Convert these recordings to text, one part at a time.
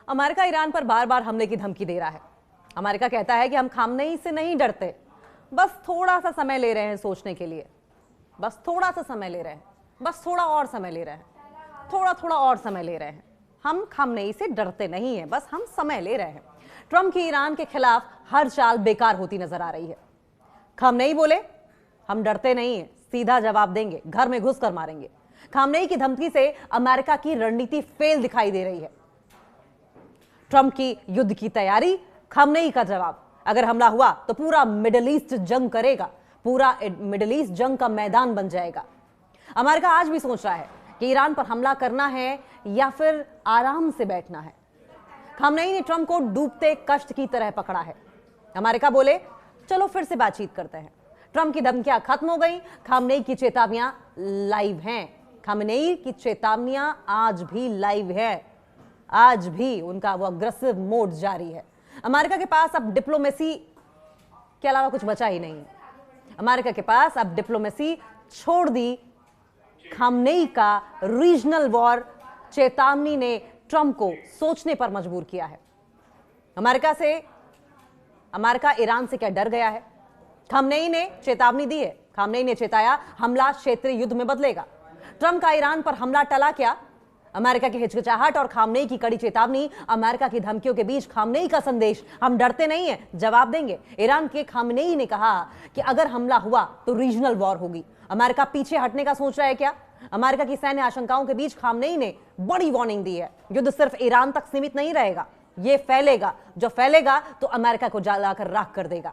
America Iran पर बार बार हमले की धमकी दे रहा है। अमेरिका कहता है कि हम खामनेई से नहीं डरते, बस थोड़ा सा समय ले रहे हैं सोचने के लिए, बस थोड़ा सा समय ले रहे हैं, बस थोड़ा और समय ले रहे हैं, थोड़ा थोड़ा और समय ले रहे हैं। हम खामनेई से डरते नहीं हैं, बस हम समय ले रहे हैं। ट्रंप की ईरान के खिलाफ हर चाल बेकार होती नजर आ रही है। खामनेई बोले हम डरते नहीं हैं, सीधा जवाब देंगे, घर में घुस कर मारेंगे। खामनेई की धमकी से अमेरिका की रणनीति फेल दिखाई दे रही है। ट्रंप की युद्ध की तैयारी, खामनेई का जवाब। अगर हमला हुआ तो पूरा मिडिल ईस्ट जंग करेगा, पूरा मिडिल ईस्ट जंग का मैदान बन जाएगा। अमेरिका आज भी सोच रहा है कि ईरान पर हमला करना है या फिर आराम से बैठना है। खामनेई ने ट्रंप को डूबते कश्त की तरह पकड़ा है। अमेरिका बोले चलो फिर से बातचीत करते हैं। ट्रंप की धमकियां खत्म हो गई, खामनेई की चेतावनियां लाइव हैं। खामनेई की चेतावनियां आज भी लाइव है, आज भी उनका वो अग्रेसिव मोड जारी है। अमेरिका के पास अब डिप्लोमेसी के अलावा कुछ बचा ही नहीं है। अमेरिका के पास अब डिप्लोमेसी छोड़ दी। खामनेई का रीजनल वॉर चेतावनी ने ट्रंप को सोचने पर मजबूर किया है। अमेरिका ईरान से क्या डर गया है? खामनेई ने चेतावनी दी है। खामनेई ने चेताया हमला क्षेत्रीय युद्ध में बदलेगा। ट्रंप का ईरान पर हमला टला क्या? अमेरिका की हिचकिचाहट और खामनेई की कड़ी चेतावनी, अमेरिका की धमकियों के बीच खामनेई का संदेश, हम डरते नहीं हैं, जवाब देंगे। ईरान के खामनेई ने कहा कि अगर हमला हुआ तो रीजनल वॉर होगी। अमेरिका पीछे हटने का सोच रहा है क्या? अमेरिका की सैन्य आशंकाओं के बीच खामनेई ने बड़ी वार्निंग दी है। युद्ध सिर्फ ईरान तक सीमित नहीं रहेगा, यह फैलेगा। जो फैलेगा तो अमेरिका को जलाकर राख कर देगा।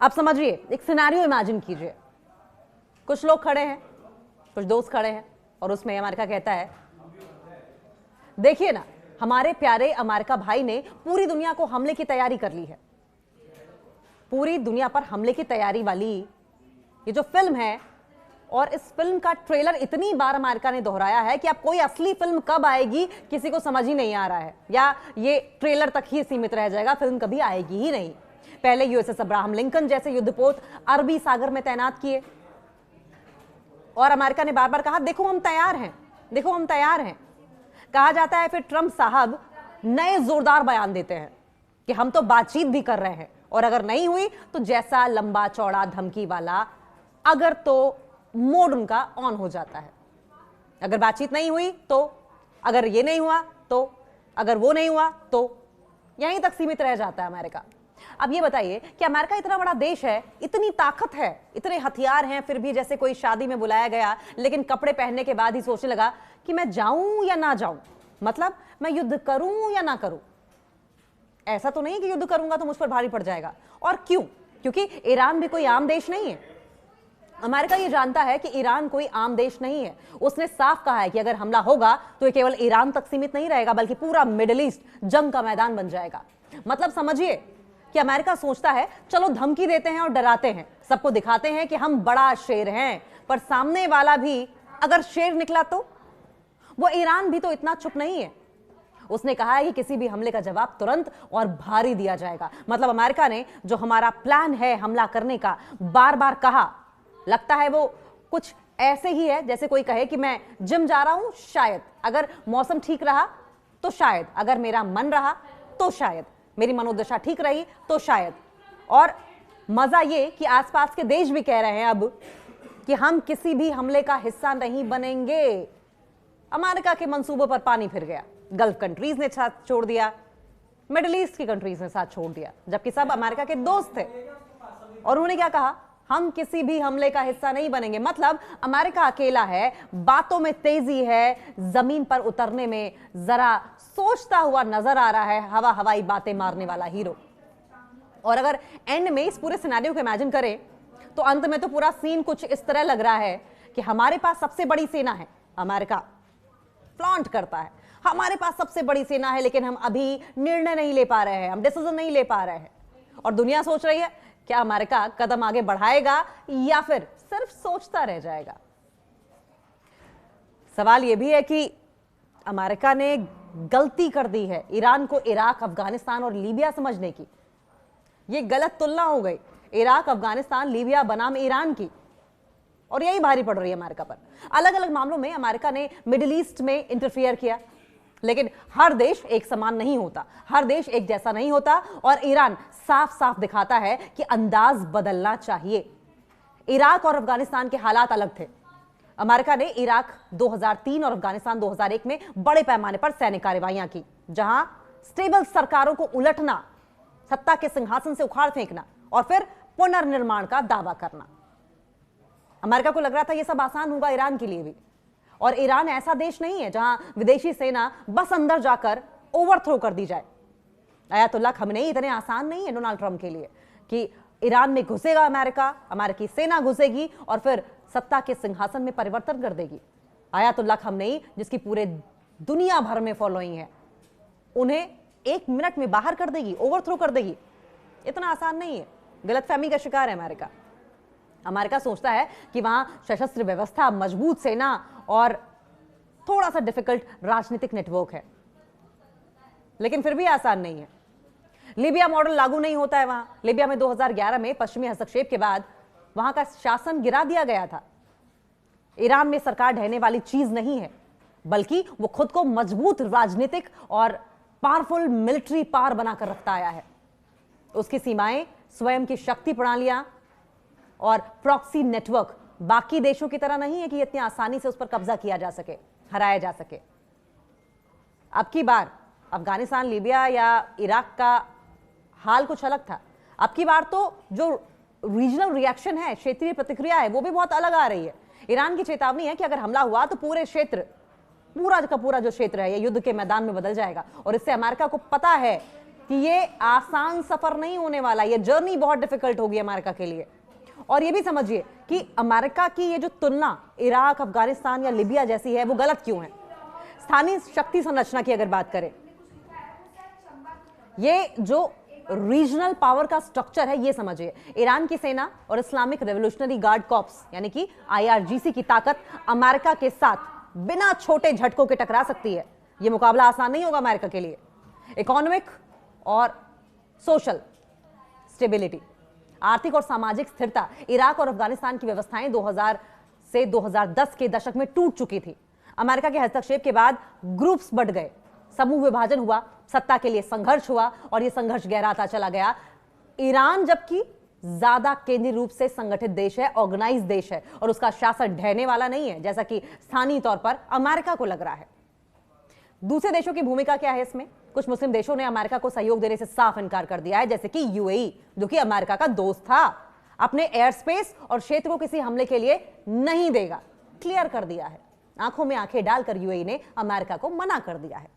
अब समझिए, एक सिनेरियो इमेजिन कीजिए। कुछ लोग खड़े हैं, कुछ दोस्त खड़े हैं, और उसमें अमेरिका कहता है देखिए ना, हमारे प्यारे अमेरिका भाई ने पूरी दुनिया को हमले की तैयारी कर ली है। पूरी दुनिया पर हमले की तैयारी वाली ये जो फिल्म है, और इस फिल्म का ट्रेलर इतनी बार अमेरिका ने दोहराया है कि अब कोई असली फिल्म कब आएगी किसी को समझ ही नहीं आ रहा है, या ये ट्रेलर तक ही सीमित रह जाएगा, फिल्म कभी आएगी ही नहीं। पहले यूएसएस अब्राहम लिंकन जैसे युद्धपोत अरबी सागर में तैनात किए, और अमेरिका ने बार बार कहा देखो हम तैयार हैं, देखो हम तैयार हैं। कहा जाता है फिर ट्रंप साहब नए जोरदार बयान देते हैं कि हम तो बातचीत भी कर रहे हैं, और अगर नहीं हुई तो जैसा लंबा चौड़ा धमकी वाला अगर तो मोड उनका ऑन हो जाता है। अगर बातचीत नहीं हुई तो, अगर ये नहीं हुआ तो, अगर वो नहीं हुआ तो, यहीं तक सीमित रह जाता है अमेरिका। अब ये बताइए कि अमेरिका इतना बड़ा देश है, इतनी ताकत है, इतने हथियार हैं, फिर भी जैसे कोई शादी में बुलाया गया लेकिन कपड़े पहनने के बाद ही सोचने लगा कि मैं जाऊं या ना जाऊं, मतलब मैं युद्ध करूं या ना करूं। ऐसा तो नहीं कि युद्ध करूंगा तो मुझ पर भारी पड़ जाएगा। और क्यों? क्योंकि ईरान भी कोई आम देश नहीं है। अमेरिका ये जानता है कि ईरान कोई आम देश नहीं है। उसने साफ कहा है कि अगर हमला होगा तो ये केवल ईरान तक सीमित नहीं रहेगा, बल्कि पूरा मिडिल ईस्ट जंग का मैदान बन जाएगा। मतलब समझिए कि अमेरिका सोचता है चलो धमकी देते हैं और डराते हैं, सबको दिखाते हैं कि हम बड़ा शेर हैं, पर सामने वाला भी अगर शेर निकला तो? वो ईरान भी तो इतना चुप नहीं है। उसने कहा है कि किसी भी हमले का जवाब तुरंत और भारी दिया जाएगा। मतलब अमेरिका ने जो हमारा प्लान है हमला करने का बार बार कहा, लगता है वो कुछ ऐसे ही है जैसे कोई कहे कि मैं जिम जा रहा हूं, शायद अगर मौसम ठीक रहा तो शायद, अगर मेरा मन रहा तो शायद, मेरी मनोदशा ठीक रही तो शायद। और मजा ये कि आसपास के देश भी कह रहे हैं अब कि हम किसी भी हमले का हिस्सा नहीं बनेंगे। अमेरिका के मंसूबों पर पानी फिर गया। गल्फ कंट्रीज ने साथ छोड़ दिया, मिडिल ईस्ट की कंट्रीज ने साथ छोड़ दिया, जबकि सब अमेरिका के दोस्त थे। और उन्होंने क्या कहा? हम किसी भी हमले का हिस्सा नहीं बनेंगे। मतलब अमेरिका अकेला है, बातों में तेजी है, जमीन पर उतरने में जरा सोचता हुआ नजर आ रहा है, हवाई बातें मारने वाला हीरो। और अगर एंड में इस पूरे सिनेरियो को इमेजिन करें तो अंत में तो पूरा सीन कुछ इस तरह लग रहा है कि हमारे पास सबसे बड़ी सेना है। अमेरिका फ्लॉन्ट करता है हमारे पास सबसे बड़ी सेना है, लेकिन हम अभी निर्णय नहीं ले पा रहे हैं, हम डिसीजन नहीं ले पा रहे हैं। और दुनिया सोच रही है क्या अमेरिका कदम आगे बढ़ाएगा या फिर सिर्फ सोचता रह जाएगा। सवाल यह भी है कि अमेरिका ने गलती कर दी है ईरान को इराक, अफगानिस्तान और लीबिया समझने की। यह गलत तुलना हो गई, इराक, अफगानिस्तान, लीबिया बनाम ईरान की, और यही भारी पड़ रही है अमेरिका पर। अलग अलग मामलों में अमेरिका ने मिडिल ईस्ट में इंटरफियर किया, लेकिन हर देश एक समान नहीं होता, हर देश एक जैसा नहीं होता और ईरान साफ साफ दिखाता है कि अंदाज बदलना चाहिए। इराक और अफगानिस्तान के हालात अलग थे। अमेरिका ने इराक 2003 और अफगानिस्तान 2001 में बड़े पैमाने पर सैन्य कार्रवाइयां की, जहां स्टेबल सरकारों को उलटना, सत्ता के सिंहासन से उखाड़ फेंकना और फिर पुनर्निर्माण का दावा करना। अमेरिका को लग रहा था यह सब आसान होगा ईरान के लिए भी, और ईरान ऐसा देश नहीं है जहां विदेशी सेना बस अंदर जाकर ओवरथ्रो कर दी जाए। अयातुल्लाह खमेनी इतने आसान नहीं है डोनाल्ड ट्रंप के लिए कि ईरान में घुसेगा अमेरिका, अमेरिकी सेना घुसेगी और फिर सत्ता के सिंहासन में परिवर्तन कर देगी। अयातुल्लाह खमेनी, जिसकी पूरे दुनिया भर में फॉलोइंग है, उन्हें 1 मिनट में बाहर कर देगी, ओवरथ्रो कर देगी। इतना आसान नहीं है। गलतफहमी का शिकार है अमेरिका। अमेरिका सोचता है कि वहां सशस्त्र व्यवस्था, मजबूत सेना और थोड़ा सा डिफिकल्ट राजनीतिक नेटवर्क है, लेकिन फिर भी आसान नहीं है। लीबिया मॉडल लागू नहीं होता है वहां। लीबिया में 2011 में पश्चिमी हस्तक्षेप के बाद वहां का शासन गिरा दिया गया था। ईरान में सरकार ढहने वाली चीज नहीं है, बल्कि वो खुद को मजबूत राजनीतिक और पावरफुल मिलिट्री पावर बनाकर रखता आया है। उसकी सीमाएं, स्वयं की शक्ति प्रणालियां और प्रॉक्सी नेटवर्क बाकी देशों की तरह नहीं है कि इतनी आसानी से उस पर कब्जा किया जा सके, हराया जा सके। अब की बार अफगानिस्तान, लीबिया या इराक का हाल कुछ अलग था। अब की बार तो जो रीजनल रिएक्शन है, क्षेत्रीय प्रतिक्रिया है, वो भी बहुत अलग आ रही है। ईरान की चेतावनी है कि अगर हमला हुआ तो पूरे क्षेत्र, पूरा का पूरा जो क्षेत्र है, ये युद्ध के मैदान में बदल जाएगा। और इससे अमेरिका को पता है कि ये आसान सफर नहीं होने वाला, ये जर्नी बहुत डिफिकल्ट होगी अमेरिका के लिए। और ये भी समझिए कि अमेरिका की ये जो तुलना इराक, अफगानिस्तान या लीबिया जैसी है, वो गलत क्यों है। स्थानीय शक्ति संरचना की अगर बात करें, ये जो रीजनल पावर का स्ट्रक्चर है, ये समझिए। ईरान की सेना और इस्लामिक रेवोल्यूशनरी गार्ड कॉर्प्स यानी कि IRGC की ताकत अमेरिका के साथ बिना छोटे झटकों के टकरा सकती है। यह मुकाबला आसान नहीं होगा अमेरिका के लिए। इकोनॉमिक और सोशल स्टेबिलिटी, आर्थिक और सामाजिक स्थिरता, इराक और अफगानिस्तान की व्यवस्थाएं 2000 से 2010 के दशक में टूट चुकी थी। अमेरिका के हस्तक्षेप के बाद ग्रुप्स बढ़ गए, समूह विभाजन हुआ, सत्ता के लिए संघर्ष हुआ और यह संघर्ष गहराता चला गया। ईरान जबकि ज्यादा केंद्रीय रूप से संगठित देश है, ऑर्गेनाइज देश है और उसका शासन ढहने वाला नहीं है, जैसा कि स्थानीय तौर पर अमेरिका को लग रहा है। दूसरे देशों की भूमिका क्या है इसमें? कुछ मुस्लिम देशों ने अमेरिका को सहयोग देने से साफ इनकार कर दिया है, जैसे कि UAE, जो कि अमेरिका का दोस्त था, अपने एयर स्पेस और क्षेत्र को किसी हमले के लिए नहीं देगा, क्लियर कर दिया है। आंखों में आंखें डालकर UAE ने अमेरिका को मना कर दिया है।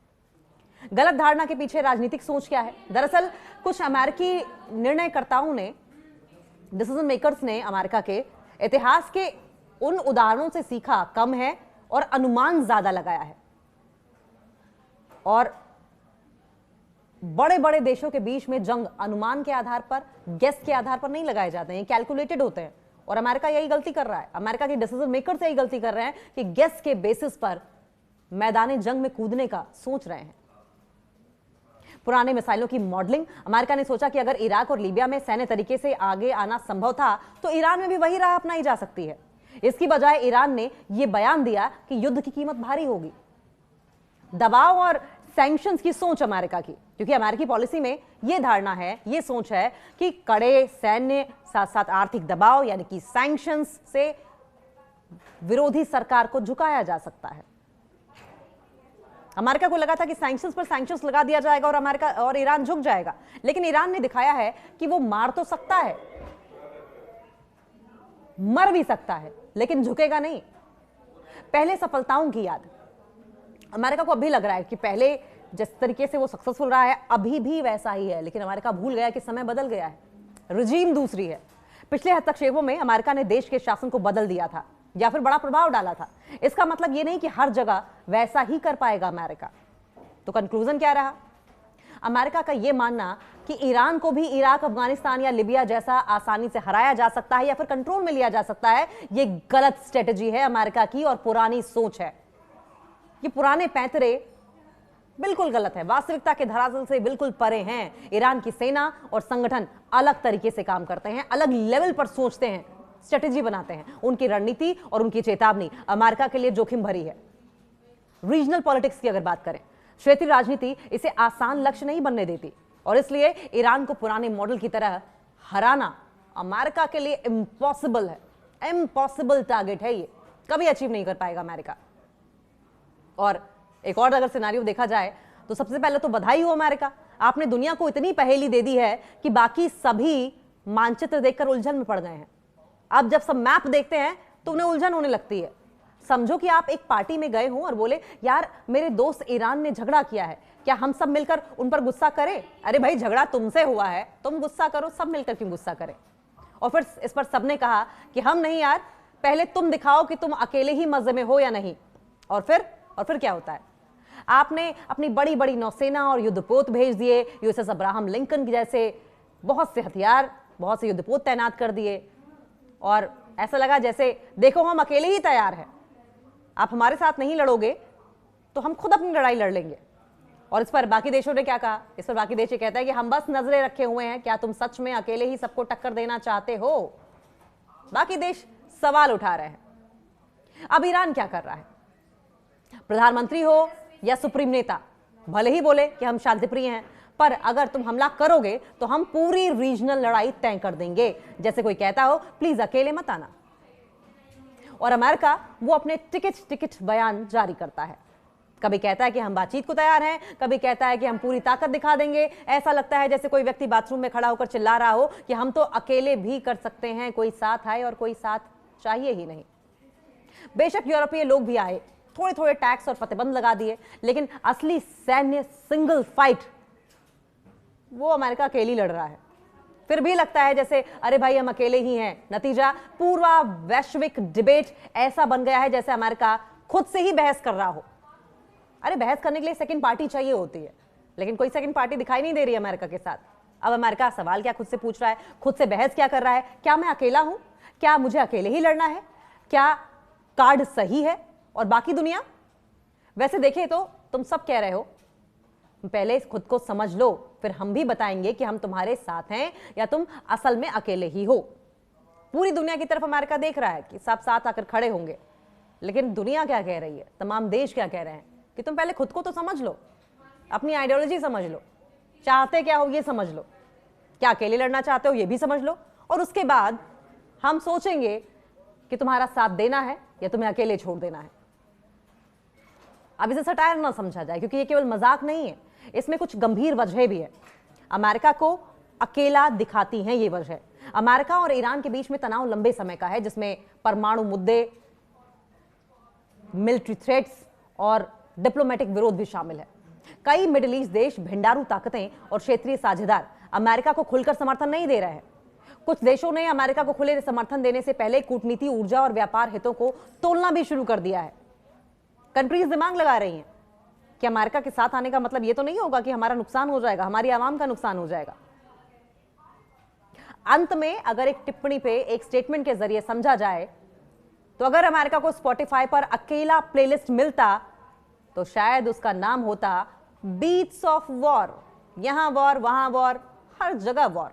गलत धारणा के पीछे राजनीतिक सोच क्या है? दरअसल कुछ अमेरिकी निर्णयकर्ताओं ने, डिसीजन मेकर्स ने अमेरिका के इतिहास के उन उदाहरणों से सीखा कम है और अनुमान ज्यादा लगाया है। और बड़े बड़े देशों के बीच में जंग अनुमान के आधार पर, गेस के आधार पर नहीं लगाए जाते हैं, कैलकुलेटेड होते हैं। और अमेरिका यही गलती कर रहा है। अमेरिका के डिसीजन मेकर्स यही गलती कर रहे हैं कि गेस के बेसिस पर मैदानी जंग में कूदने का सोच रहे हैं। पुराने मिसाइलों की मॉडलिंग, अमेरिका ने सोचा कि अगर इराक और लीबिया में सैन्य तरीके से आगे आना संभव था तो ईरान में भी वही राह अपनाई जा सकती है। इसकी बजाय ईरान ने यह बयान दिया कि युद्ध की कीमत भारी होगी। दबाव और सैंक्शंस की सोच अमेरिका की, क्योंकि अमेरिकी पॉलिसी में यह धारणा है, यह सोच है कि कड़े सैन्य साथ साथ आर्थिक दबाव यानी कि सैंक्शंस से विरोधी सरकार को झुकाया जा सकता है। अमेरिका को लगा था कि सैंक्शंस पर सैंक्शंस लगा दिया जाएगा और अमेरिका और ईरान झुक जाएगा, लेकिन ईरान ने दिखाया है कि वो मार तो सकता है, मर भी सकता है, लेकिन झुकेगा नहीं। पहले सफलताओं की याद अमेरिका को अभी लग रहा है कि पहले जिस तरीके से वो सक्सेसफुल रहा है अभी भी वैसा ही है, लेकिन अमेरिका भूल गया कि समय बदल गया है, रिजीम दूसरी है। पिछले हस्तक्षेपों में अमेरिका ने देश के शासन को बदल दिया था या फिर बड़ा प्रभाव डाला था। इसका मतलब यह नहीं कि हर जगह वैसा ही कर पाएगा अमेरिका। तो कंक्लूजन क्या रहा? अमेरिका का यह मानना कि ईरान को भी इराक, अफगानिस्तान या लीबिया जैसा आसानी से हराया जा सकता है या फिर कंट्रोल में लिया जा सकता है, यह गलत स्ट्रेटेजी है अमेरिका की और पुरानी सोच है। ये पुराने पैंतरे बिल्कुल गलत है, वास्तविकता के धरातल से बिल्कुल परे हैं। ईरान की सेना और संगठन अलग तरीके से काम करते हैं, अलग लेवल पर सोचते हैं, स्ट्रेटेजी बनाते हैं। उनकी रणनीति और उनकी चेतावनी अमेरिका के लिए जोखिम भरी है। रीजनल पॉलिटिक्स की अगर बात करें क्षेत्रीय राजनीति इसे आसान लक्ष्य नहीं बनने देती और इसलिए ईरान को पुराने मॉडल की तरह हराना अमेरिका के लिए इम्पॉसिबल है, इम्पॉसिबल टारगेट है। ये कभी अचीव नहीं कर पाएगा अमेरिका। और एक और अगर सिनेरियो देखा जाए तो सबसे पहले तो बधाई हो अमेरिका, आपने दुनिया को इतनी पहेली दे दी है कि बाकी सभी मानचित्र देखकर उलझन में पड़ गए हैं। अब जब सब मैप देखते हैं तो उन्हें उलझन होने लगती है। समझो कि आप एक पार्टी में गए हो और बोले यार मेरे दोस्त ईरान ने झगड़ा किया है, क्या हम सब मिलकर उन पर गुस्सा करें? अरे भाई झगड़ा तुमसे हुआ है, तुम गुस्सा करो, सब मिलकर क्यों गुस्सा करें? और फिर इस पर सबने कहा कि हम नहीं यार, पहले तुम दिखाओ कि तुम अकेले ही मजे में हो या नहीं। और फिर क्या होता है? आपने अपनी बड़ी बड़ी नौसेना और युद्धपोत भेज दिए, यूएसएस अब्राहम लिंकन जैसे बहुत से हथियार, बहुत से युद्धपोत तैनात कर दिए और ऐसा लगा जैसे देखो हम अकेले ही तैयार हैं, आप हमारे साथ नहीं लड़ोगे तो हम खुद अपनी लड़ाई लड़ लेंगे। और इस पर बाकी देशों ने क्या कहा? इस पर बाकी देश ये कहता है कि हम बस नजरें रखे हुए हैं, क्या तुम सच में अकेले ही सबको टक्कर देना चाहते हो? बाकी देश सवाल उठा रहे हैं। अब ईरान क्या कर रहा है? प्रधानमंत्री हो या सुप्रीम नेता, भले ही बोले कि हम शांतिप्रिय हैं, पर अगर तुम हमला करोगे तो हम पूरी रीजनल लड़ाई तय कर देंगे। जैसे कोई कहता हो प्लीज अकेले मत आना। और अमेरिका वो अपने टिकट बयान जारी करता है। कभी कहता है कि हम बातचीत को तैयार हैं, कभी कहता है कि हम पूरी ताकत दिखा देंगे। ऐसा लगता है जैसे कोई व्यक्ति बाथरूम में खड़ा होकर चिल्ला रहा हो कि हम तो अकेले भी कर सकते हैं, कोई साथ आए और कोई साथ चाहिए ही नहीं। बेशक यूरोपीय लोग भी आए, थोड़े थोड़े टैक्स और प्रतिबंध लगा दिए, लेकिन असली सैन्य सिंगल फाइट वो अमेरिका अकेले लड़ रहा है। फिर भी लगता है जैसे अरे भाई हम अकेले ही हैं। नतीजा पूरा वैश्विक डिबेट ऐसा बन गया है जैसे अमेरिका खुद से ही बहस कर रहा हो। अरे बहस करने के लिए सेकंड पार्टी चाहिए होती है, लेकिन कोई सेकंड पार्टी दिखाई नहीं दे रही अमेरिका के साथ। अब अमेरिका सवाल क्या खुद से पूछ रहा है, खुद से बहस क्या कर रहा है? क्या मैं अकेला हूं? क्या मुझे अकेले ही लड़ना है? क्या कार्ड सही है? और बाकी दुनिया? वैसे देखे तो तुम सब कह रहे हो पहले खुद को समझ लो, फिर हम भी बताएंगे कि हम तुम्हारे साथ हैं या तुम असल में अकेले ही हो। पूरी दुनिया की तरफ अमेरिका देख रहा है कि सब साथ आकर खड़े होंगे, लेकिन दुनिया क्या कह रही है, तमाम देश क्या कह रहे हैं कि तुम पहले खुद को तो समझ लो, अपनी आइडियोलॉजी समझ लो, चाहते क्या हो ये समझ लो, क्या अकेले लड़ना चाहते हो ये भी समझ लो, और उसके बाद हम सोचेंगे कि तुम्हारा साथ देना है या तुम्हें अकेले छोड़ देना है। अब इसे सटायर ना समझा जाए, क्योंकि ये केवल मजाक नहीं है, इसमें कुछ गंभीर वजह भी है। अमेरिका को अकेला दिखाती हैं ये वजह। अमेरिका और ईरान के बीच में तनाव लंबे समय का है, जिसमें परमाणु मुद्दे, मिलिट्री थ्रेट्स और डिप्लोमेटिक विरोध भी शामिल है। कई मिडिल ईस्ट देश, भिंडारू ताकतें और क्षेत्रीय साझेदार अमेरिका को खुलकर समर्थन नहीं दे रहे हैं। कुछ देशों ने अमेरिका को खुले समर्थन देने से पहले कूटनीति, ऊर्जा और व्यापार हितों को तोलना भी शुरू कर दिया है। कंट्रीज दिमाग लगा रही हैं कि अमेरिका के साथ आने का मतलब यह तो नहीं होगा कि हमारा नुकसान हो जाएगा, हमारी आवाम का नुकसान हो जाएगा। अंत में अगर एक टिप्पणी पे, एक स्टेटमेंट के जरिए समझा जाए तो अगर अमेरिका को स्पॉटिफाई पर अकेला प्लेलिस्ट मिलता तो शायद उसका नाम होता बीट्स ऑफ वॉर। यहां वॉर, वहां वॉर, हर जगह वॉर।